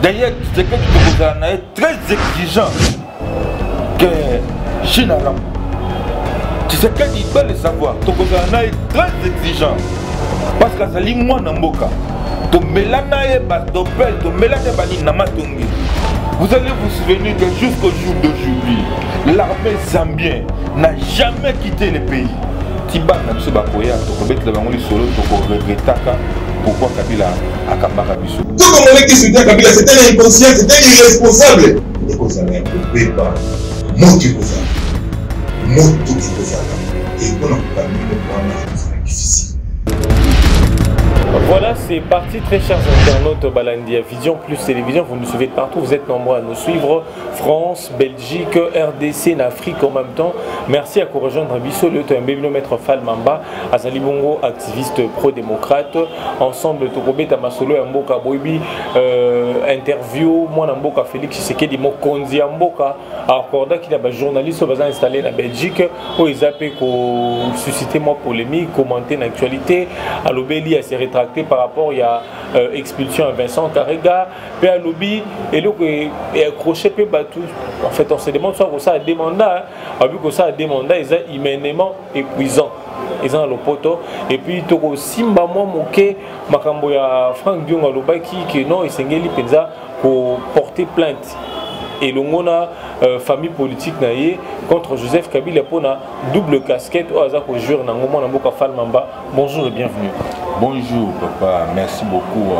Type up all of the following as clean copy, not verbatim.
D'ailleurs, Tshisekedi est très exigeant que Chinalam. Tshisekedi doit le savoir. Tokozana est très exigeant. Parce que ça lit moi Namboka. Vous allez vous souvenir que jusqu'au jour d'aujourd'hui, l'armée zambienne n'a jamais quitté le pays. Tiba Namse Bakoya, Tokobet Lavangoli Solo, Toko regrettaka pourquoi Kabila a Kambaka Bissou. Tout le monde qui soutient Kabila, c'était inconscient, c'était irresponsable. Et vous avez un peu pas. Moi qui vous ai. Moi tout qui vous ai. Et pour nous, c'est difficile. Voilà, c'est parti, très chers internautes Balandia Vision plus Télévision, vous nous suivez de partout, vous êtes nombreux à nous suivre, France, Belgique, RDC, en Afrique en même temps. Merci à vous rejoindre Bissau, le maître Fall Mamba, Azali Bongo, activiste pro-démocrate, ensemble Tokobé Tamasolo Mboka Boibi, interview, moi Mboka Félix Tshisekedi Mokonzi Mboka, accorda qu'il y a des journalistes installés en Belgique, où ils appellent pour susciter moi polémique, commenter l'actualité, à l'obéli à ses rétractés par rapport à expulsion à Vincent Karega, puis à lobby et le accroché peu batou. En fait, on se demande soit que ça a demandé, vu que ça a demandé, ils sont humainement épuisants. Ils ont le poteau et puis toko simba moi moké makambo ya Frank Dionga lobaki que non il s'engeli penza pour porter plainte. Et l'ongona famille politique naie contre Joseph Kabila pour na double casquette au hasard au jour n'angomo n'amboka Fall Mamba. Bonjour et bienvenue. Bonjour papa, merci beaucoup.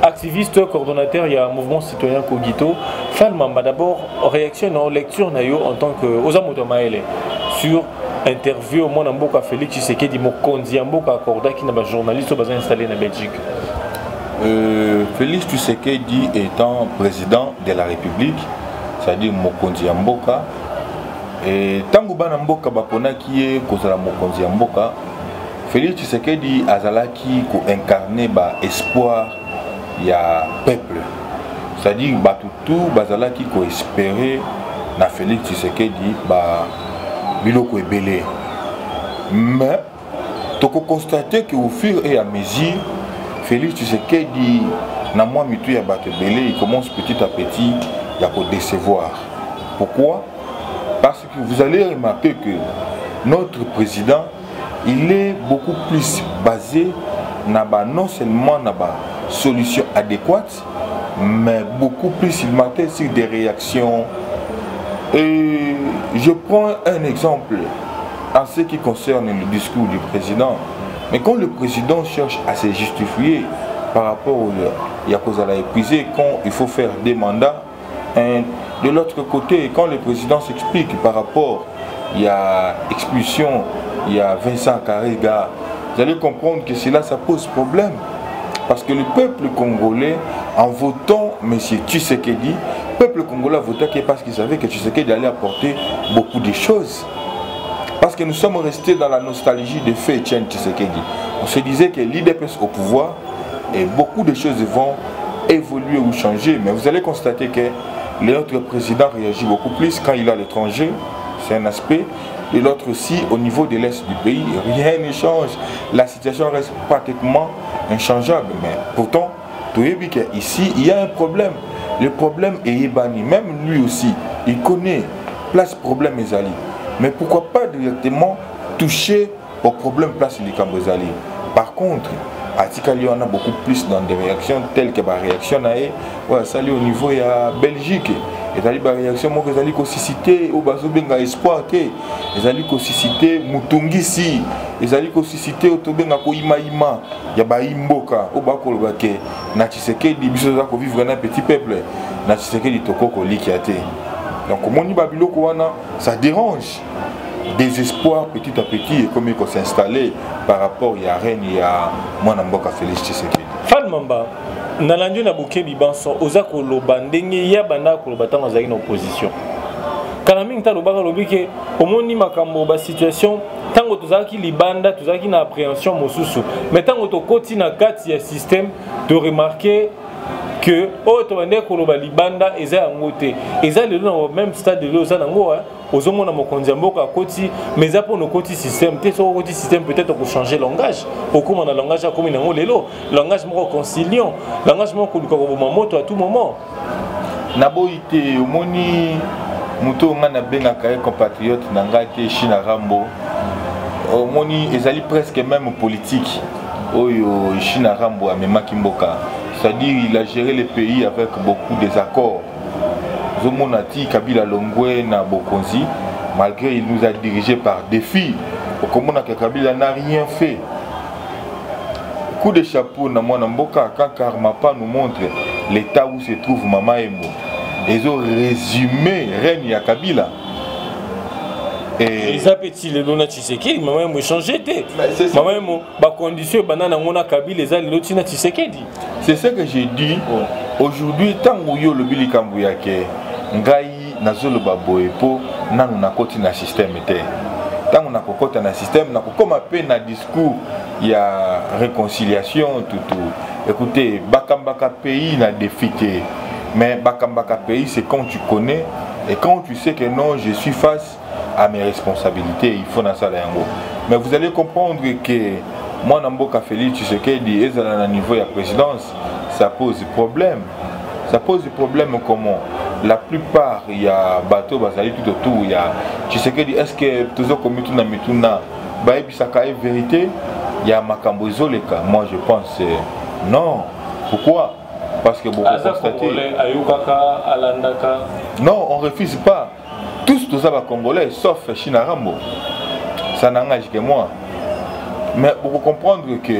Activiste, coordonnateur, il y a un mouvement citoyen Kogito. Fall Mamba d'abord réaction en lecture naio en tant que Osamoto Maele sur interview au mon amboka Félix Tshisekedi Mokonzi amboka accorda qui n'a pas journaliste au bazin installé en Belgique. Félix Tshisekedi étant président de la République, c'est-à-dire Mokonzi Mboka, et tango bana mboka bapona qui est kozala Mokonzi Mboka, Félix Tshisekedi azalaki ko incarner ba espoir ya peuple, c'est-à-dire batutu bazalaki ko espérer na Félix Tshisekedi ba biloko ebele, mais toko constater que au fur et à mesure Félix Tshisekedi, na moi mitu ya bato belé, il commence petit à petit à décevoir. Pourquoi? Parce que vous allez remarquer que notre président, il est beaucoup plus basé non seulement na ba solution adéquate, mais beaucoup plus il matait sur des réactions. Et je prends un exemple en ce qui concerne le discours du président. Mais quand le président cherche à se justifier par rapport au Yakozala épuisé, quand il faut faire des mandats, de l'autre côté, quand le président s'explique par rapport il y a expulsion, il y a Vincent Karega, vous allez comprendre que cela ça pose problème. Parce que le peuple congolais, en votant M. Tshisekedi, le peuple congolais a voté parce qu'il savait que Tshisekedi allait apporter beaucoup de choses. Parce que nous sommes restés dans la nostalgie de fait Etienne Tshisekedi. On se disait que l'IDPS au pouvoir et beaucoup de choses vont évoluer ou changer. Mais vous allez constater que l'autre président réagit beaucoup plus quand il est à l'étranger. C'est un aspect. Et l'autre aussi, au niveau de l'Est du pays, rien ne change. La situation reste pratiquement inchangeable. Mais pourtant, ici, il y a un problème. Le problème est Ibani. Même lui aussi, il connaît place problème Ezali. Mais pourquoi pas directement toucher au problème place de Kambozali. Par contre, à Tikali, on a beaucoup plus dans des réactions telles que la réaction au niveau de la Belgique. Et la réaction que vous aussi cité au Bazobenga espoir que vous allez aussi citer Mutungisi, vous allez aussi citer au Tobenga Koimaima, Yabaimboka, au Bakolbake, Natiseke, Bisoza ko vivre dans un petit peuple, Natiseke di Tokoko Likiate. Donc, comme on dit Babiloko, ça dérange. Désespoir petit à petit et comme il faut s'installer par rapport à Rennes et à Mwanamboka Félix Tshisekedi. Fall Mamba, Nalandio Nabuke Bibanso, Ozako Lobandenge, Yabana Kolobatan dans une opposition. Kalaming Talobaka Lobike, au monde ni makambo ba situation, tango tozaki libanda, tozaki na appréhension mosusu. Mais tango to koti na kati ya système de remarquer que auto bande koloba libanda eza yango te eza lelo na même stade de loza nango ozomona mokonzi ya mboka akoti mais eza pour no koti système te so koti système peut-être pour changer langage okoma na langage akomi nango lelo langage moko conciliant langage moko luka ko moto à tout moment na boité omoni muto nga na bengaka e compatriote na ngaki China Rambo omoni ezali presque même politique oyo China Rambo amemaki mboka. C'est-à-dire il a géré le pays avec beaucoup de désaccords. Zomonati Kabila Longwe na Bokonzi, malgré il nous a dirigé par défi. Comment Kabila n'a rien fait. Coup de chapeau na mwana mboka quand Karmapa nous montre l'état où se trouve Mama Embo. Ils ont résumé règne ya Kabila. Les appétits les lona Tshisekedi Mama Embo changé té. Mama Embo ba condition banana ngona Kabila les ali lotina Tshisekedi. C'est ce que j'ai dit. Aujourd'hui, tant que yo le bili kambuyake, ngai nazolo baboye po nanu nakoti na système té. Tant on a kokota na système, na kokoma pe na discours ya réconciliation tout. Écoutez, bakambaka pays na défité. Mais bakambaka pays c'est quand tu connais et quand tu sais que non, je suis face à mes responsabilités, il faut na sala yango. Mais vous allez comprendre que moi, Namboka Félix Tshisekedi est à un niveau de la présidence, ça pose problème. Ça pose problème comment? La plupart, il y a bateau basali tout autour, il y a Tshisekedi, est-ce que toujours comme tout na mituna, baïbi saka est vérité? Il y a Makambo Zoleka. Moi, je pense non. Pourquoi? Parce que beaucoup constaté. Non, on refuse pas. Tous les Congolais, sauf China Rambo. Ça n'engage que moi. Mais pour comprendre que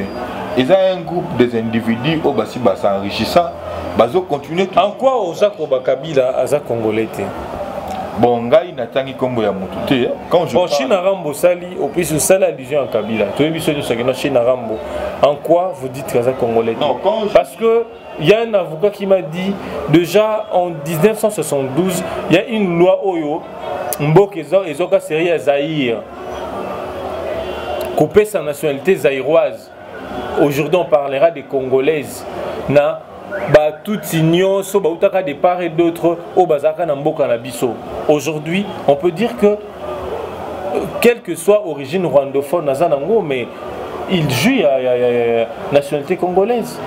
ils ont un groupe des individus au basi s'enrichissant, bazo continuer. En quoi Ozako Bakabila aza congolais? Bon, ngai natangi kombo ya mututé. Quand je bon, China Rambo sali, au plus de ça allusion en Kabila. Tu as vu ce China Rambo. En quoi vous dites que aza congolais? Non, parce que il y a un avocat qui m'a dit déjà en 1972, il y a une loi Oyo, Mbok Ezoka série à Zaïre. Couper sa nationalité zaïroise. Aujourd'hui, on parlera des Congolaises. Na ba tout ignon so ba utaka de part et d'autre au bazaka na mboka na biso. Aujourd'hui, on peut dire que quelle que soit origine rwandophone nazanango, mais il joue à nationalité congolaise.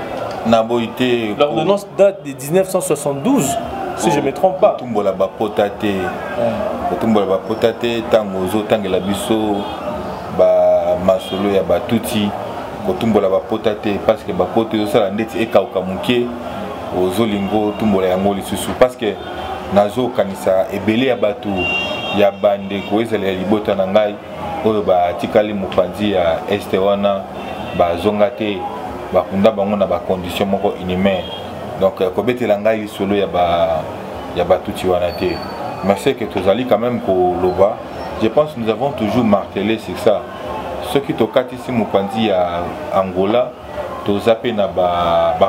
L'ordonnance date de 1972. Si je ne me trompe pas. Tumbola ba potate. Tumbola ba potate tango zo tangela biso ba masolo ya batuti kotumbola ba potate parce que ba pote zo sala ndeti ekauka muke ozolingo tumbola yango lisusu parce que nazo kanisa ebele ya batu ya bande ko ezala ya libota na ngai oyo ba tikali mupanzi ya este wana ba zonga te ba kunda bango na ba condition moko inhumaine donc kobetela ngai solo ya batuti wana te mais c'est que tozali quand même ko loba. Je pense que nous avons toujours martelé sur ça. Ceux qui ont ici Mupanzi à Angola, tous appelés na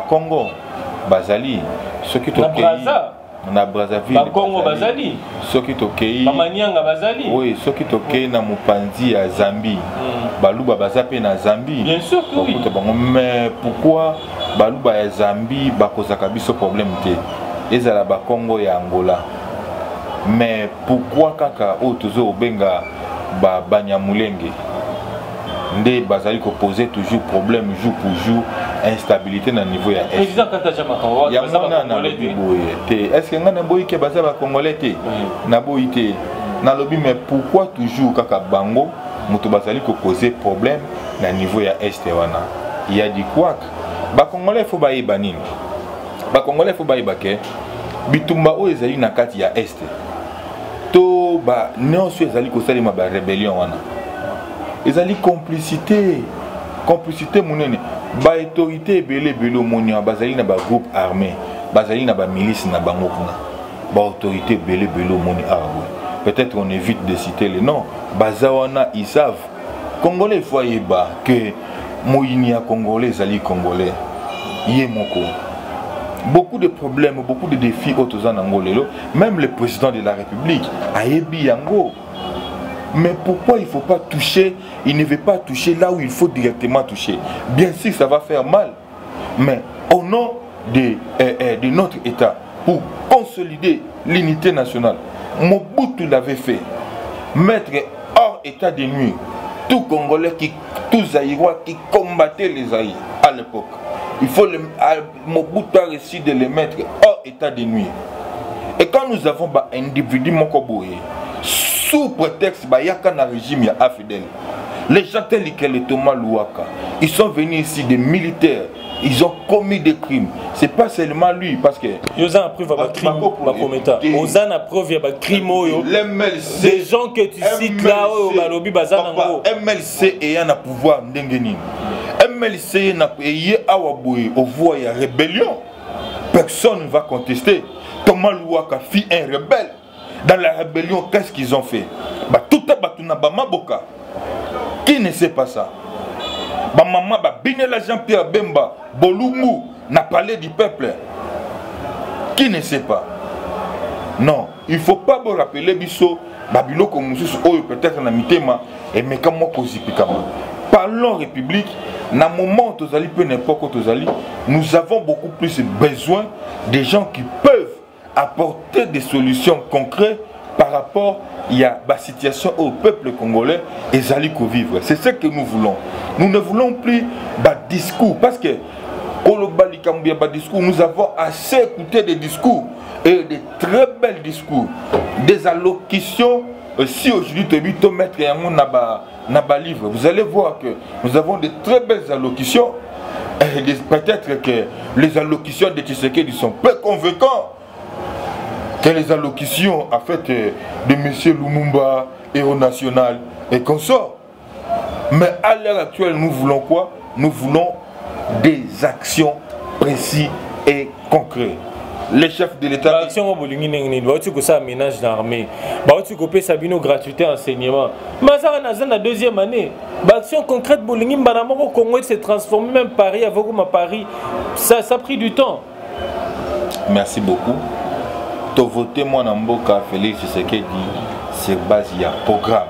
Congo, Bazali. Ceux qui ont na Brazzaville, Congo Bazali. Ceux qui ont Manianga Bazali. Oui, ceux qui ont na Mupanzi à Zambie, Baluba Bazapé na Zambie. Bien sûr que oui. Mais pourquoi Baluba à Zambie, Bakozakabi ce problème te? Ils à la Congo et Angola. Mais pourquoi kaka otozo obenga ba Banyamulenge ndé bazali ko poser toujours problème jour pour jour instabilité na niveau ya est. Président Kataja Makambo ya mona na lobi boye te est-ce que ngana boyi ke baza ba congolais te na boyi te na lobi mais pourquoi toujours kaka bango moto bazali ko poser problème na niveau ya est wana il y a dit quoi ba congolais faut ba yeba nini ba congolais faut ba yeba ke bitumba o ezali na kati ya est to ba nyonso ezali kosalema ba rébellion wana ezali complicité monene ba autorité ebele monene bazali na ba groupe armé bazali na ba milice na bango kuna ba autorité ebele monene peut-être on évite de citer les noms bazawana ils savent congolais faut yeba que moyini ya congolais ezali congolais yé moko. Beaucoup de problèmes, beaucoup de défis autour d'Angolelo, même le président de la République a ébi yango. Mais pourquoi il ne faut pas toucher, il ne veut pas toucher là où il faut directement toucher? Bien sûr, ça va faire mal. Mais au nom de notre État pour consolider l'unité nationale. Mobutu l'avait fait. Mettre hors état de nuire tout Congolais, tout Zaïrois qui combattaient les Zaïres à l'époque. Il faut Mobutu a réussi de les mettre hors état de nuire. Et quand nous avons un individu Mokoboye, sous prétexte qu'il y a un régime fidèle, les gens tels que les Thomas Louaka, ils sont venus ici des militaires, ils ont commis des crimes. C'est pas seulement lui, parce que... Ils ont appris à crime, ils ont appris à crime, des gens que tu cites là, MLC et un pouvoir n'engeni. MLC n'a pas au voie de rébellion. Personne ne va contester. Thomas Louaka fit un rebelle. Dans la rébellion, qu'est-ce qu'ils ont fait? Tout est Maboka. Qui ne sait pas ça? Maman, Binela Jean-Pierre Bemba, Bolumbu, n'a parlé du peuple. Qui ne sait pas? Non, il ne faut pas vous rappeler Bisso, Babilo comme nous, peut-être na mitema, et mais comme moi, parlons République, dans le moment où nous avons beaucoup plus besoin des gens qui peuvent apporter des solutions concrètes par rapport à la situation au peuple congolais et Zali vivre. C'est ce que nous voulons. Nous ne voulons plus de discours parce que nous avons assez écouté des discours et de très belles discours, des allocutions. Si aujourd'hui tu veux mettre un livre, vous allez voir que nous avons de très belles allocutions. Peut-être que les allocutions de Tshisekedi sont peu convaincantes que les allocutions en fait, de M. Lumumba, héros national et consorts. Mais à l'heure actuelle, nous voulons quoi? Nous voulons des actions précises et concrètes. Les chefs de l'État. L'action que ça ménage l'armée. Tu coupes Sabino gratuité enseignement. Mazara Nazan la deuxième année. L'action concrète Bolingi Banamoko Congo s'est transformé même Paris avec ma Paris. Ça a pris du temps. Merci beaucoup. Tu voté moi Namboka Félix Tshisekedi c'est base il y a programme.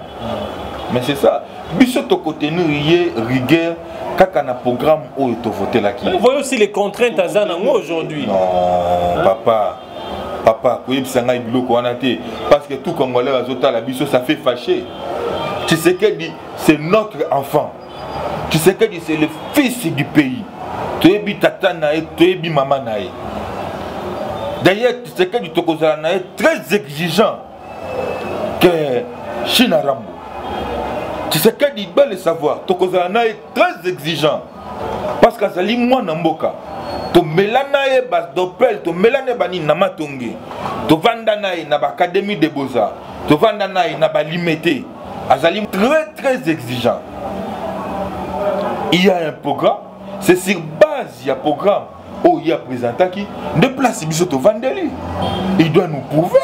Mais c'est ça. Biso to côté nous rigueur. Quand on a un programme où il faut voter là. Vous voyez aussi les contraintes à Zanango aujourd'hui. Non, papa, parce que tout Congolais à la biso ça fait fâcher. Tu sais que c'est notre enfant. Tu sais que c'est le fils du pays. Tu es tata nae, tu es maman nae. D'ailleurs, tu sais que du Tokozala nae très exigeant que Chinarambo. Tu sais qu'il doit le savoir. Tokozana est très exigeant. Parce que ça lit moi Namboka. To melanae bas dopel, to melanae bani namatonge. To vandanae na académie de Beaux-Arts. To vandanae na ba limité. Azali très exigeant. Il y a un programme. C'est sur base il y a un programme. Oh, il y a présenté qui de place bisoto vandeli. Il doit nous prouver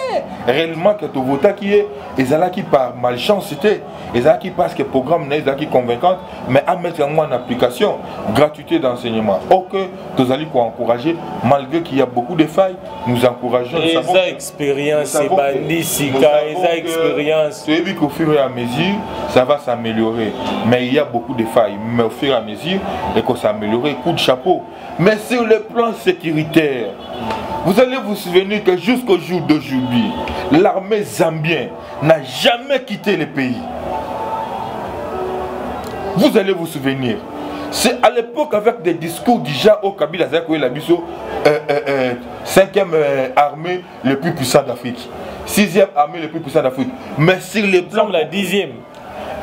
réellement que tu votes qui est et ça qui par malchancité et ça qui parce que le programme n'est pas convaincant mais à mettre en application gratuité d'enseignement. Ok, tu allez pour encourager malgré qu'il y a beaucoup de failles, nous encourageons. Et ça expérience, c'est bandisika, et ça expérience. Tu as vu qu'au fur et à mesure ça va s'améliorer, mais il y a beaucoup de failles. Mais au fur et à mesure et que ça s'améliore, coup de chapeau. Mais sur le plan sécuritaire, vous allez vous souvenir que jusqu'au jour d'aujourd'hui, l'armée zambienne n'a jamais quitté le pays. Vous allez vous souvenir. C'est à l'époque avec des discours déjà au Kabila Zakoui Labiso, 5e armée le plus puissant d'Afrique. 6e armée le plus puissant d'Afrique. Mais sur les plans... la 10e.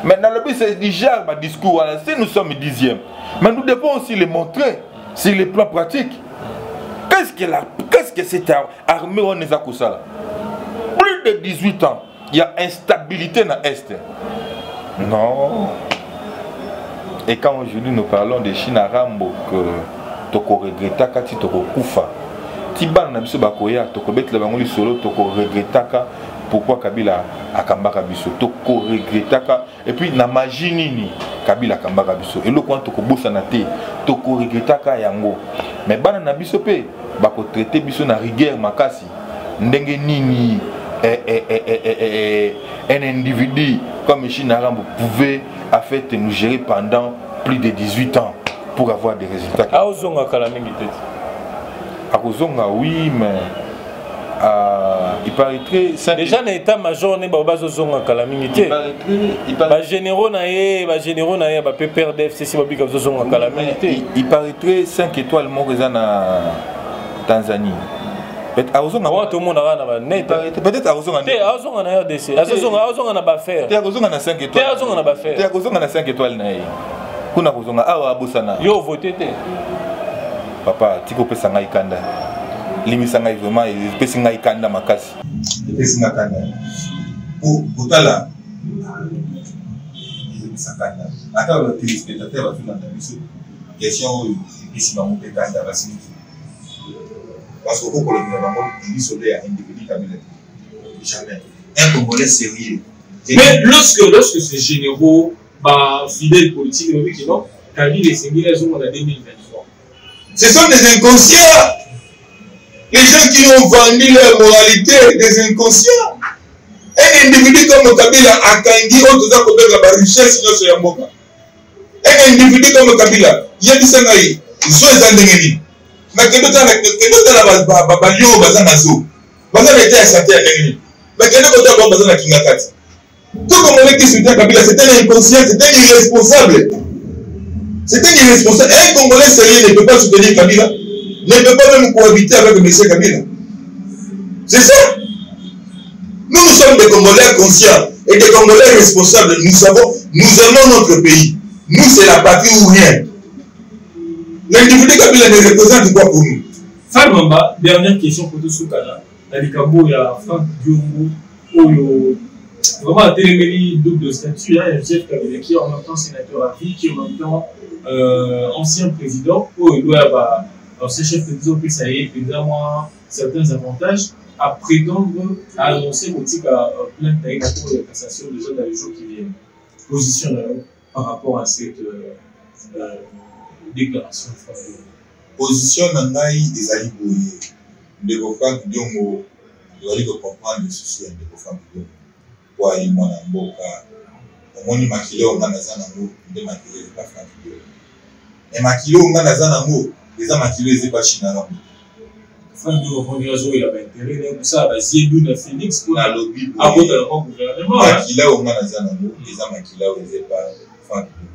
Maintenant, le but c'est déjà un discours. Si nous sommes 10e, mais nous devons aussi le montrer sur les plans pratiques. Qu'est-ce que cette armée on est à Koussala? Plus de 18 ans, il y a instabilité dans l'Est. Non. Et quand aujourd'hui nous parlons de Chinarambo, que Toko regretta Kati Toko Koufa, Tiban Nabiso Bakoya, Toko Bet Labangoli Solo, Toko regretta pourquoi Kabila a Kambaka Biso, Toko regretta et puis Namajinini Kabila Kambaka Biso, et le coin Toko Bosanate, Toko regretta Yango. Mais Bana Nabiso Pe, Bako traité Biso na rigueur Makasi, Ndenge Nini, un individu comme Chinarambo pouvait en fait nous gérer pendant plus de 18 ans pour avoir des résultats. À Kozonga, oui, mais il paraîtrait. Déjà, dans l'état-major, on est à calamité. Généraux, il paraîtrait 5 étoiles en Tanzanie. Peut-être à tout le monde a peut-être à Ozonga. RDC. À 5 étoiles. Kuna Kozonga. Ah, Boussana. Yo, voté. Papa, Tiko Pesanga Ikanda. Limisanga vraiment, il Pesanga Ikanda Makasi. Pesanga Kanda. Pour Tala. Sakanda. Attends, le téléspectateur va faire l'analyse. Question, il s'y va monter Kanda, va s'y parce que pour le gouvernement, il dit un individu jamais. Un Congolais sérieux. Mais lorsque ces généraux, fidèles politiques, non, Kabila et Senghila, ils ont en 2023. Ce sont des inconscients. Les gens qui ont vendu leur moralité, des inconscients. Un individu comme Kabila a Kangi, on doit connaître la richesse de ce Yamboka. Un individu comme Kabila, il y a des Sangaï, ils sont les Andengeni. Mais que nous avons c'est un inconscient, c'est un irresponsable. C'est un irresponsable. Un Congolais sérieux ne peut pas soutenir Kabila, ne peut pas même cohabiter avec M. Kabila. C'est ça. Nous sommes des Congolais conscients et des Congolais responsables. Nous aimons notre pays. Nous, c'est la patrie ou rien. L'individu Kabila ne représente quoi pour nous? Falmamba, dernière question pour tout ce cas-là. Dans le Cabo, il y a Franck Diongo, vraiment un télémélie double statut, un chef Kabila qui est en même temps sénateur à vie, qui est en même temps ancien président, il doit avoir ancien chef de disons que ça y est, évidemment, certains avantages à prétendre, à annoncer au type à plainte à la Cour de cassation déjà dans les jours qui viennent. Position par rapport à cette déclaration. Position Nangaï des Alibouye, de Franck Diongo, vous allez comprendre le souci de Franck Diongo. Pour aller mon amboka, on y maquille au Manazanamo, de maquiller pas Franck Diongo. Et maquille au Manazanamo, les a maquillés, les pas Chinaram. Franck Diongo, il a intérêt, ça, c'est d'où le Phoenix pour la lobby. À votre gouvernement. Maquille au Manazanamo, les a maquillés, les pas Franck Diongo.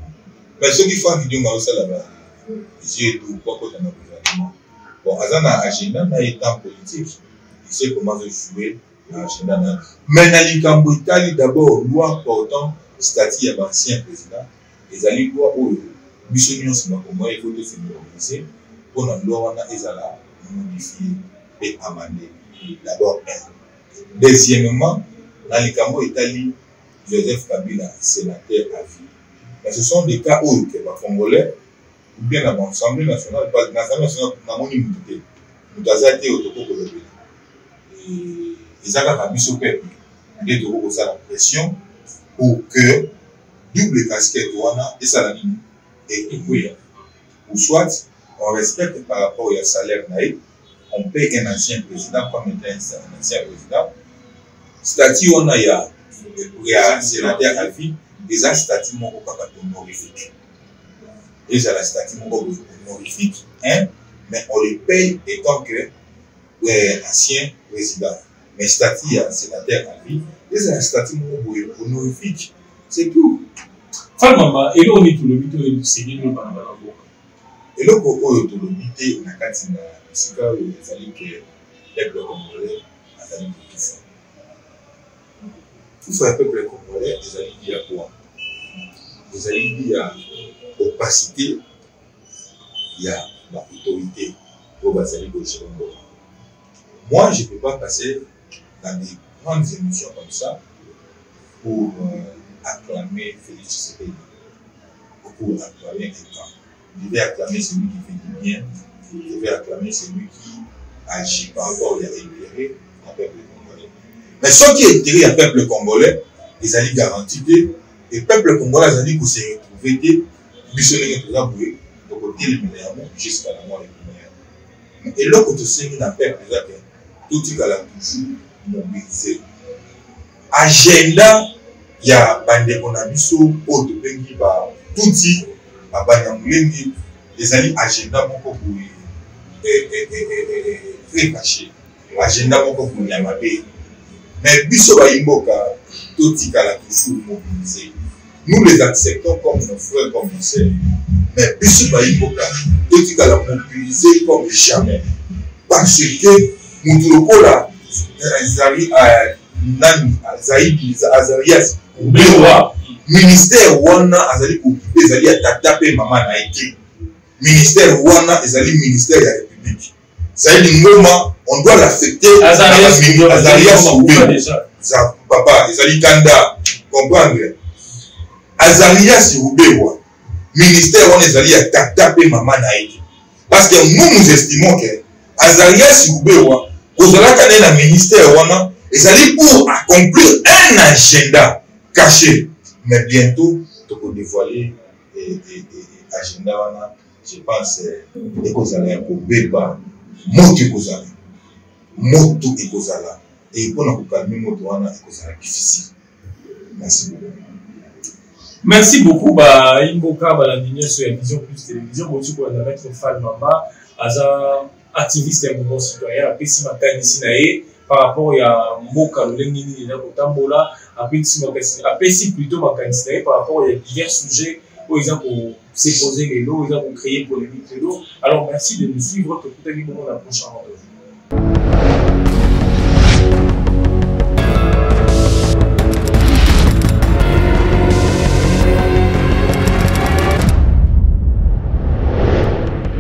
Mais ceux qui font Diongo, ça là-bas. J'ai tout pour côté de notre gouvernement. Bon, Azana agenda n'a étant politique. Il sait comment jouer l'agenda. Mais dans l'Ikambo Italie, d'abord, loi portant statut à l'ancien président. Les alliés loi où Bissonion se m'a comment il faut se mobiliser pour la loi Ezala modifier et amender. D'abord, un. Deuxièmement, dans l'Ikambo Italie, Joseph Kabila, sénateur à vie. Mais ce sont des cas où les Congolais ou bien dans l'Assemblée nationale, parce que l'Assemblée nationale, nous avons une unité. Nous avons été au Toko Kolobé. Et ils ont mis au peuple. Nous avons la pression pour que double casquette et ça la ligne et oui. Ou soit on respecte par rapport au salaire naïf, on paye un ancien président comme étant un ancien président. Statut on a sénateur à vie, ils ont statut honorifique. Ils ont la statut honorifique, mais on les paye étant que ancien président. Mais statut sénateur à vie, ils ont un statut honorifique. C'est tout. Falmamba, et là on est tout le mythe, c'est bien le Banabanaboka. Et là on est tout le mythe, on a quand il y a ce cas où il fallait que le peuple congolais a fallu tout ça. Tout ça, le peuple congolais, ils allaient dire quoi? Ils allaient dire opacité, il y a l'autorité pour Basali Bochilongo. Moi, je ne peux pas passer dans des grandes émissions comme ça pour acclamer Félix Tshisekedi, pour acclamer quelqu'un. Je vais acclamer celui qui fait du bien, je vais acclamer celui qui agit par rapport à l'intérêt du peuple congolais. Mais ceux qui intérêt du peuple congolais, ils allaient garantir que le peuple congolais allaient se retrouver missionnaires pour l'abouer, donc au déliminément jusqu'à la mort des premières. Et là, quand on s'est mis dans le peuple, tout ce qu'il a toujours mobilisé. Agenda, il y a Bande Bonabiso, Aude Bengiba, Touti, Abanyamoulengi, les alliés agenda beaucoup pour très caché. L'agenda moko pour Yamabe. Mais biso ba imboka totika la toujours mobilisé. Nous les acceptons comme nos frères, comme nos sœurs. Mais biso ba imboka totika la mobiliser comme jamais. Parce que Moutoulokola Azarias Ubewa ministère wana azali occupé ezali atatape mama na été. Ministère wana ezali ministère de la République. Zali Ngoma, on doit l'affecter Azarias Ubewa. Papa, ezali Kanda, comprendre. Azarias Ubewa, ministère wana ezali atatape mama na été. Parce que nous estimons que Azarias Ubewa, kozalaka na ministère wana ezali pour accomplir un agenda caché. Mais bientôt, tu peux dévoiler l'agenda wana. Je pense que kozala ya kobeba moto ekozala moto ekozala et pour nous calmer moto wana ekozala difficile. Merci beaucoup. Merci beaucoup ba Imboka balandinye sur la Vision Plus Télévision botu ko na maître Fall Mamba aza activiste et mouvement citoyen apesi makanisi na ye par rapport à Mboka lolenge nini na kotambola apesi plutôt makanisi na ye par rapport à divers sujets où ils ont s'est posé les lots, ils ont créé polémique les lots. Alors merci de nous suivre, que tout à l'heure, on a prochain rendez-vous.